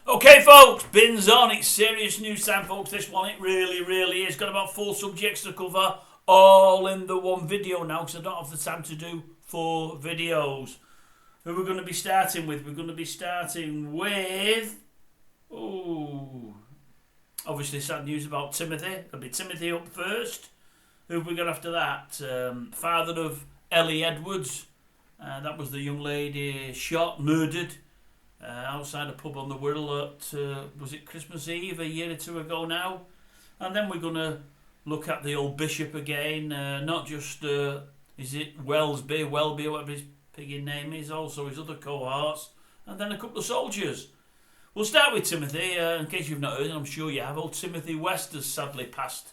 Okay, folks, bins on. It's serious news time, folks. This one, it really is. Got about 4 subjects to cover, all in the one video now, because I don't have the time to do 4 videos. Who we're going to be starting with? We're going to be starting with... obviously sad news about Timothy. It'll be Timothy up first. Who have we got after that? Father of Ellie Edwards. That was the young lady shot, murdered, outside a pub on the Wirral at, was it Christmas Eve, a year or 2 ago now? And then we're going to look at the old bishop again, not just, is it Welby, whatever his pigging name is, also his other cohorts, and then a couple of soldiers. We'll start with Timothy, in case you've not heard, and I'm sure you have. Old Timothy West has sadly passed.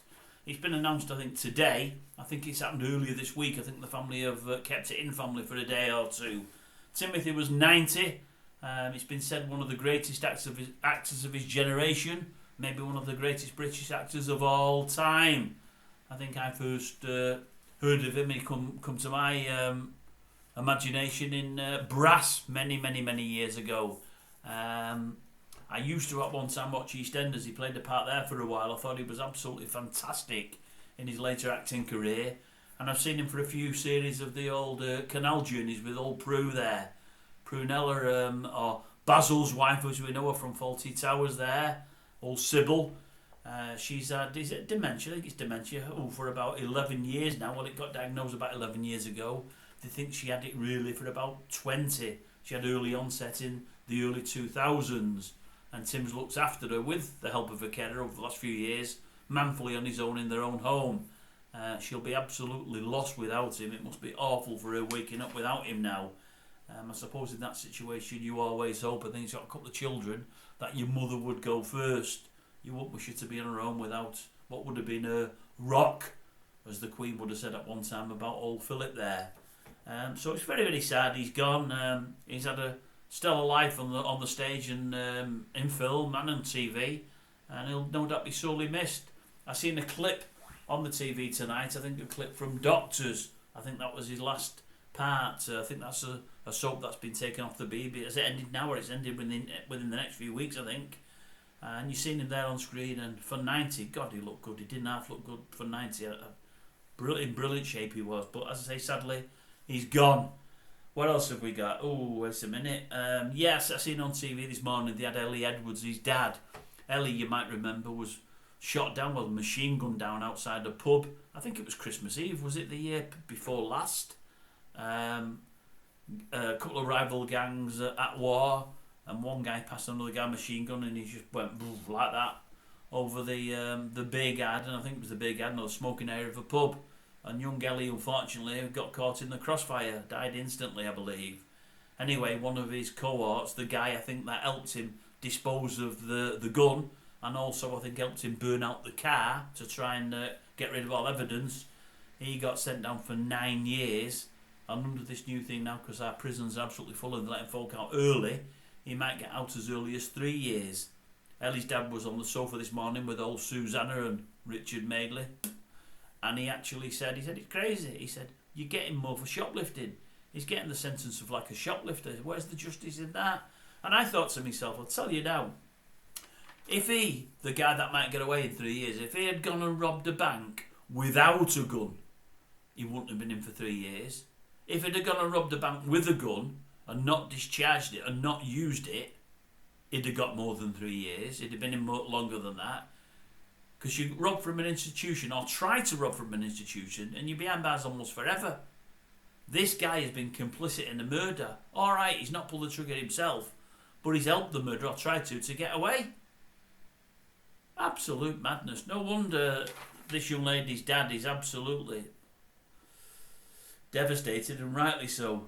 It's been announced, I think, today. I think it's happened earlier this week. I think the family have kept it in family for a day or two. Timothy was 90. It's been said one of the greatest actors of his generation. Maybe one of the greatest British actors of all time. I think I first heard of him. He come to my imagination in Brass many years ago. I used to at one time watch EastEnders. He played a part there for a while. I thought he was absolutely fantastic in his later acting career. And I've seen him for a few series of the old canal journeys with old Prue there. Prunella, or Basil's wife, as we know her from Fawlty Towers there. Old Sybil. She's had, is it dementia? I think it's dementia. For about 11 years now. Well, it got diagnosed about 11 years ago. They think she had it really for about 20. She had early onset in the early 2000s. And Tim's looked after her with the help of a carer over the last few years, manfully on his own in their own home. She'll be absolutely lost without him. It must be awful for her waking up without him now. I suppose in that situation you always hope, I think he's got a couple of children, that your mother would go first. You wouldn't wish her to be on her own without what would have been a rock, as the Queen would have said at one time about old Philip there. So it's very sad. He's gone. He's had a stellar life on the stage and in film and on TV, and he'll no doubt be sorely missed. I seen a clip on the TV tonight. I think a clip from Doctors. I think that was his last part. I think that's a soap that's been taken off the BB. Has it ended now, or it's ended within the next few weeks, I think? And you've seen him there on screen, and for 90, God, he looked good. He didn't half look good for 90. Brilliant shape he was. But as I say, sadly, he's gone. What else have we got? Wait a minute. Yes, I seen on TV this morning they had Ellie Edwards, his dad. Ellie, you might remember, was shot down with a machine gun down outside a pub. I think it was Christmas Eve. Was it the year before last? A couple of rival gangs at war, and one guy passed another guy machine gun, and he just went like that over the big ad, and I think it was the big ad, the smoking area of a pub. And young Ellie, unfortunately, got caught in the crossfire, died instantly, I believe. Anyway, one of his cohorts, the guy I think that helped him dispose of the gun, and also I think helped him burn out the car to try and get rid of all evidence, he got sent down for 9 years. And under this new thing now, because our prisons are absolutely full and letting folk out early, he might get out as early as 3 years. Ellie's dad was on the sofa this morning with old Susanna and Richard Madeley. And he actually said, it's crazy. He said, you're getting more for shoplifting. He's getting the sentence of like a shoplifter. Where's the justice in that? And I thought to myself, I'll tell you now, if he, the guy that might get away in 3 years, if he had gone and robbed a bank without a gun, he wouldn't have been in for 3 years. If he'd have gone and robbed a bank with a gun and not discharged it and not used it, he'd have got more than 3 years. He'd have been in more longer than that. Because you rob from an institution, or try to rob from an institution, and you're behind bars almost forever. This guy has been complicit in the murder. Alright, he's not pulled the trigger himself, but he's helped the murderer, or tried to get away. Absolute madness. No wonder this young lady's dad is absolutely devastated, and rightly so.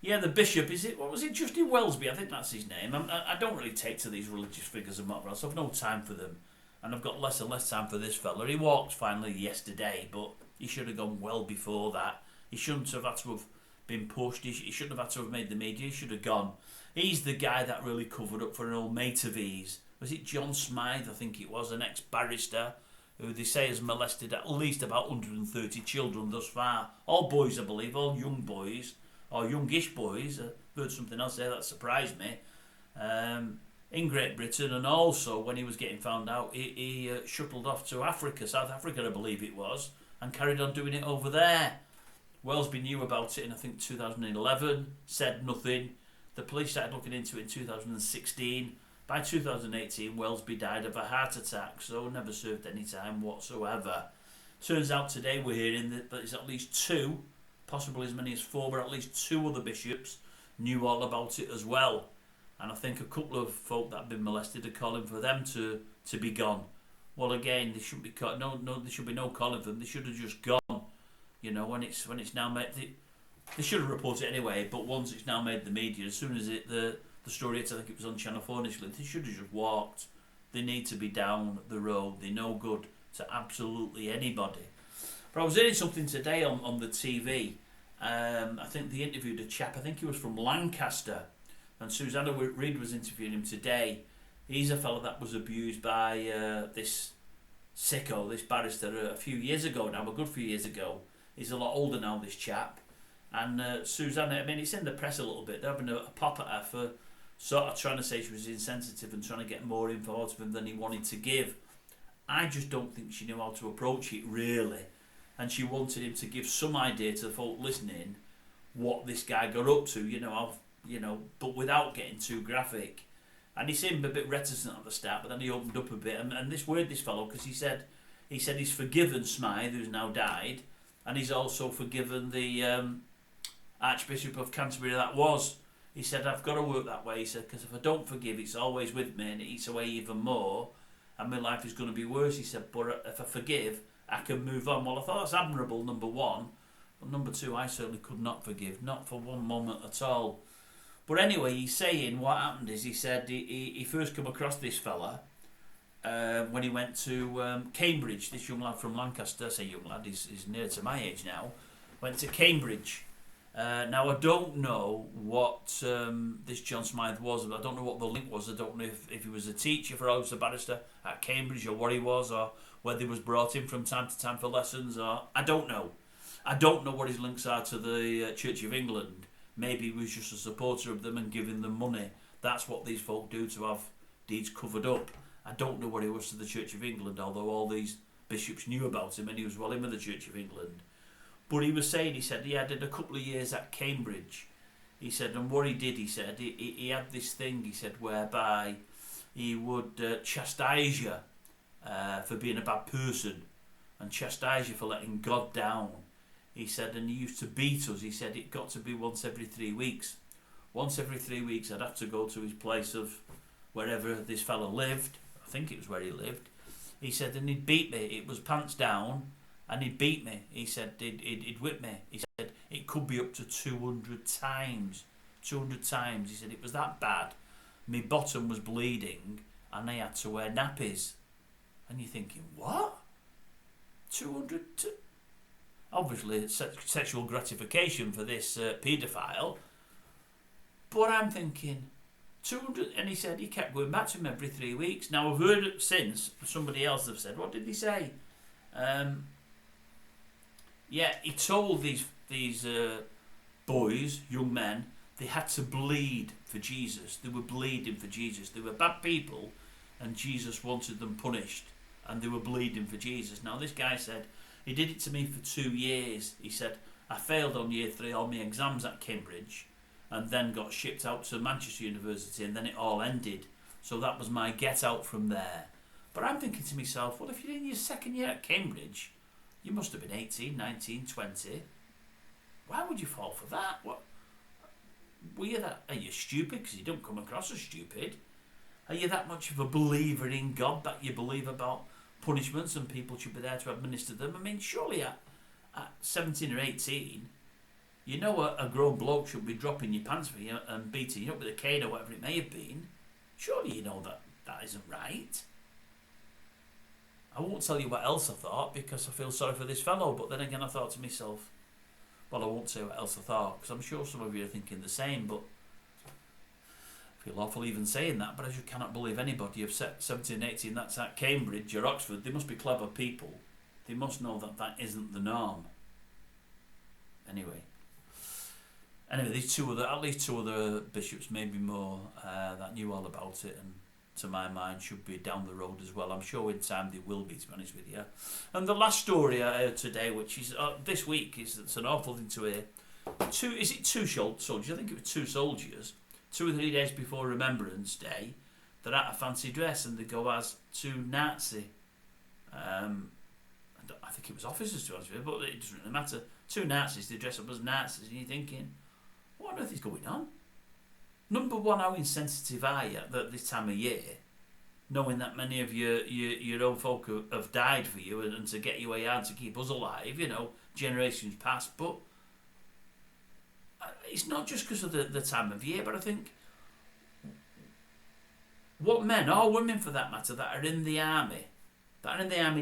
Yeah, the bishop, what was it, Justin Wellesby? I think that's his name. I don't really take to these religious figures and whatever else. I've no time for them. And I've got less and less time for this fella. He walked finally yesterday, but he should have gone well before that. He shouldn't have had to have been pushed. He shouldn't have had to have made the media. He should have gone. He's the guy that really covered up for an old mate of his. Was it John Smythe, I think it was, an ex-barrister, who they say has molested at least about 130 children thus far. All boys, I believe, all young boys, or youngish boys. I've heard something else there that surprised me. in Great Britain, and also when he was getting found out, he shuttled off to Africa, South Africa I believe it was, and carried on doing it over there. Wellesby knew about it in I think 2011, said nothing. The police started looking into it in 2016. By 2018, Wellesby died of a heart attack, so never served any time whatsoever. Turns out today we're hearing that there's at least 2, possibly as many as 4, but at least 2 other bishops knew all about it as well. And I think a couple of folk that have been molested are calling for them to be gone. Well, again, they shouldn't be there should be no calling for them. They should have just gone. You know, when it's now made, they should have reported it anyway. But once it's now made the media, as soon as the story hit, I think it was on Channel 4 initially, they should have just walked. They need to be down the road. They're no good to absolutely anybody. But I was hearing something today on the TV. I think they interviewed a chap. I think he was from Lancaster. And Susanna Reid was interviewing him today. He's a fellow that was abused by this sicko, this barrister, a few years ago now, a good few years ago. He's a lot older now, this chap. And Susanna, I mean, it's in the press a little bit. They're having a pop at her for sort of trying to say she was insensitive and trying to get more info out of him than he wanted to give. I just don't think she knew how to approach it, really. And she wanted him to give some idea to the folk listening what this guy got up to, but without getting too graphic. And he seemed a bit reticent at the start, but then he opened up a bit. And this fellow, because he said he's forgiven Smythe, who's now died, and he's also forgiven the Archbishop of Canterbury that was. He said, I've got to work that way. He said, because if I don't forgive, it's always with me and it eats away even more, and my life is going to be worse. He said, but if I forgive, I can move on. Well, I thought that's admirable, number one. But number two, I certainly could not forgive, not for one moment at all. But anyway, he's saying what happened is he said he first come across this fella when he went to Cambridge. This young lad from Lancaster, I say young lad, he's near to my age now, went to Cambridge. Now, I don't know what this John Smythe was. I don't know what the link was. I don't know if he was a teacher for a barrister at Cambridge or what he was, or whether he was brought in from time to time for lessons, or I don't know. I don't know what his links are to the Church of England. Maybe he was just a supporter of them and giving them money. That's what these folk do to have deeds covered up. I don't know what he was to the Church of England, although all these bishops knew about him and he was well in with the Church of England. But he was saying, he said, he did a couple of years at Cambridge. He said, and what he did, he said, he had this thing, he said, whereby he would chastise you for being a bad person and chastise you for letting God down. He said, and he used to beat us. He said it got to be once every 3 weeks. Once every 3 weeks I'd have to go to his place of wherever this fellow lived. I think it was where he lived. He said, and he'd beat me. It was pants down, and he'd beat me. He said, he'd whip me. He said, it could be up to 200 times. 200 times. He said, it was that bad. My bottom was bleeding, and I had to wear nappies. And you're thinking, what? 200... Obviously, it's sexual gratification for this paedophile. But I'm thinking, 200... And he said he kept going back to him every 3 weeks. Now, I've heard it since, somebody else have said, what did he say? He told these boys, young men, they had to bleed for Jesus. They were bleeding for Jesus. They were bad people, and Jesus wanted them punished. And they were bleeding for Jesus. Now, this guy said, he did it to me for 2 years. He said, I failed on year 3 all my exams at Cambridge and then got shipped out to Manchester University, and then it all ended. So that was my get out from there. But I'm thinking to myself, well, if you're in your second year at Cambridge, you must have been 18, 19, 20. Why would you fall for that? What? Were you that? Are you stupid? Because you don't come across as stupid. Are you that much of a believer in God that you believe about punishments and people should be there to administer them? I mean, surely at 17 or 18, you know a grown bloke should be dropping your pants for you and beating you up with a cane or whatever it may have been. Surely you know that isn't right. I won't tell you what else I thought because I feel sorry for this fellow, but then again I thought to myself, well, I won't say what else I thought because I'm sure some of you are thinking the same, but I feel awful even saying that, but I just cannot believe anybody of 17, 18 that's at Cambridge or Oxford. They must be clever people. They must know that isn't the norm. Anyway, these at least two other bishops, maybe more, that knew all about it, and to my mind, should be down the road as well. I'm sure in time they will be, to be honest with you. And the last story I heard today, which is this week, it's an awful thing to hear. Two soldiers? I think it was two soldiers. 2 or 3 days before Remembrance Day, they're at a fancy dress and they go as two Nazi. I think it was officers, to be honest with you, but it doesn't really matter. Two Nazis, they dress up as Nazis, and you're thinking, what on earth is going on? Number one, how insensitive are you at this time of year, knowing that many of your own folk have died for you and to get you where you are, to keep us alive, generations past. But it's not just because of the time of year, but I think what men, or women for that matter, that are in the army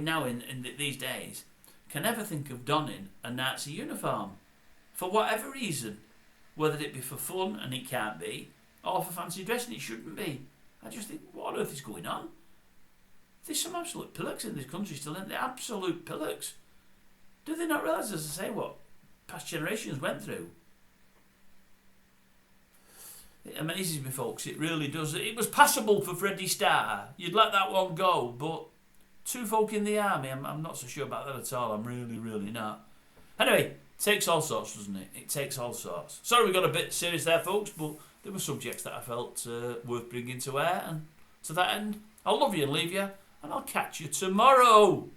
now in these days, can ever think of donning a Nazi uniform for whatever reason, whether it be for fun, and it can't be, or for fancy dress, and it shouldn't be. I just think, what on earth is going on? There's some absolute pillocks in this country still, aren't there? Absolute pillocks. Do they not realise, as I say, what past generations went through? It amazes me, folks. It really does. It was passable for Freddie Starr. You'd let that one go, but two folk in the army, I'm not so sure about that at all. I'm really, really not. Anyway, it takes all sorts, doesn't it? It takes all sorts. Sorry we got a bit serious there, folks, but there were subjects that I felt worth bringing to air, and to that end, I'll love you and leave you, and I'll catch you tomorrow.